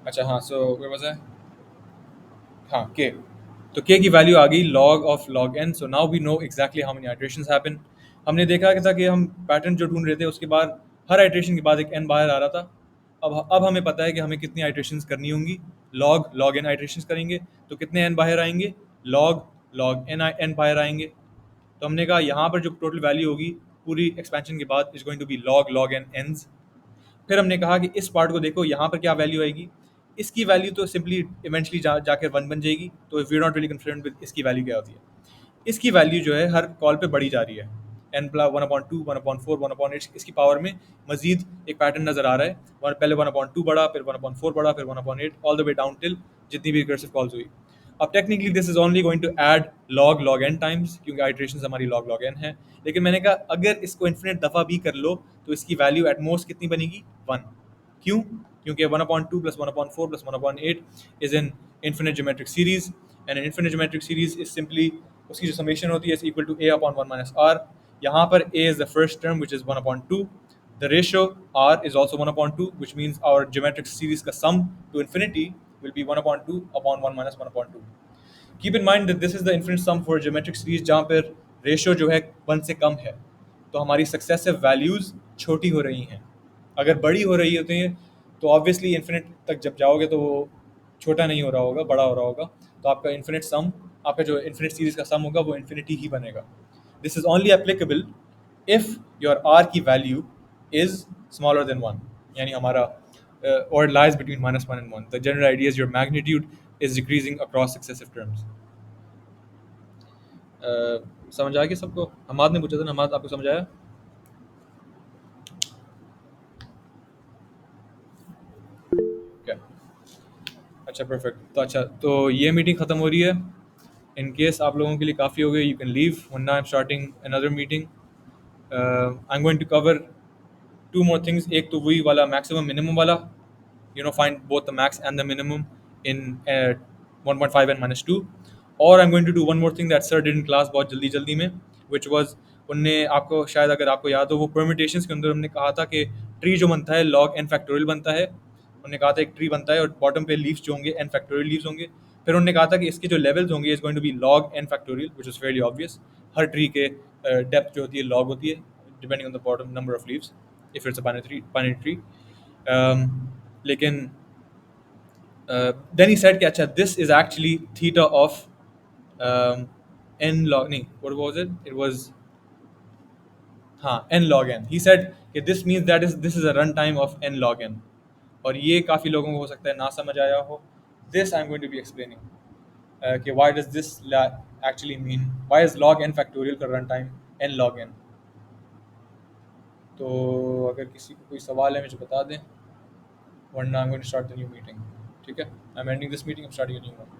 अच्छा हाँ, so where was I? हाँ, के। तो के की वैल्यू आ गई log of log n, so now we know exactly how many iterations happen. हमने देखा कि था कि हम पैटर्न जो ढूंढ रहे थे उसके बाद हर आइटरेशन के बाद एक n बाहर आ रहा था। अब हमें पता है कि हमें कितनी आइटरेशंस करनी होंगी। log n आइटरेशंस करेंगे तो कितने n बाहर आएंगे? log n बाहर आएंगे। तो हमने कहा यहाँ पर जो टोटल वैल्यू होगी पूरी एक्सपेंशन के बाद is going to be log n n's। फिर हमने कहा कि इस पार्ट को देखो, यहाँ पर क्या वैल्यू आएगी। इसकी वैल्यू तो सिंपली इवेंचुअली जाकर 1 बन जाएगी। तो if we not really concern with इसकी वैल्यू क्या होती है, इसकी वैल्यू जो है हर कॉल पे बढ़ी जा रही है। एन प्लस 1/2, 1/4, 1/8, इसकी पावर में मजीद एक पैटर्न नजर आ रहा है। पहले 1/2 बढ़ा, फिर 1/4 बढ़ा, फिर 1/8, all the way down till जितनी भी रिकर्सिव कॉल्स हुई। अब technically this is only going to add log n times, क्योंकि आइट्रेशन हमारी log n है। लेकिन मैंने कहा अगर इसको इन्फिनिट दफ़ा भी कर लो तो इसकी वैल्यू एट मोस्ट कितनी बनेगी? 1। क्यों? क्योंकि 1/2 plus 1/4 plus 1/8 is an infinite geometric series, and an infinite geometric series is simply उसकी जो समेशन होती है equal to a upon 1 minus r। यहाँ पर a is the first term which is 1/2। The ratio r is also 1/2, which means our geometric series का sum to infinity will be 1/2 upon 1 minus 1/2। Keep in mind that this is the infinite sum for geometric series जहाँ पर ratio जो है 1 से कम है। तो हमारी successive values छोटी हो रही हैं। अगर बड़ी हो रही होती हैं तो ऑब्वियसली इन्फिनिट तक जब जाओगे तो वो छोटा नहीं हो रहा होगा, बड़ा हो रहा होगा। तो आपका इन्फिनिट सम, आपका जो इन्फिनिट सीरीज का सम होगा वो इन्फिनिटी ही बनेगा। This is only applicable if your R की वैल्यू इज स्मॉलर देन 1, यानी हमारा or lies between -1 and 1। The general idea is your magnitude is decreasing across successive terms। समझ आ गया सबको? हमाद ने पूछा था ना, हमाद आपको समझ आया? क्या? अच्छा परफेक्ट। तो अच्छा, तो ये मीटिंग ख़त्म हो रही है। इन केस आप लोगों के लिए काफ़ी हो गई, यू कैन लीव, वरना I am starting another meeting. I am going to cover two more things. एक तो वही वाला मैक्सिमम मिनिमम वाला, find both the max and the minimum in 1.5 and -2। और I'm going to do one more thing that sir did in class बहुत जल्दी जल्दी में, which was उनने आपको शायद अगर आपको याद हो वो permutations के अंदर हमने कहा था कि ट्री जो बनता है log n फैक्टोरियल बनता है। उन्होंने कहा था एक ट्री बनता है और बॉटम पे लीव्स जो होंगे n फैक्टोरियल लीव्स होंगे। फिर उन्होंने कहा था कि इसके जो लेवल्स होंगे is going to be log n factorial, which is fairly obvious. हर ट्री के डेप्थ जो होती है log होती है, depending on the bottom number of leaves if it's a binary tree. लेकिन then he said कि अच्छा this is actually theta of n log नहीं, what was it? It was हाँ n log n। He said कि this means that is this is a run time of n log n। और ये काफ़ी लोगों को हो सकता है ना समझ आया हो। This I'm going to be explaining कि why does this actually mean, why is log n factorial का run time n log n। तो अगर किसी को कोई सवाल है मुझे बता दें, वरना I'm going to start the new meeting। ठीक है, I'm ending this meeting, I'm starting a new one।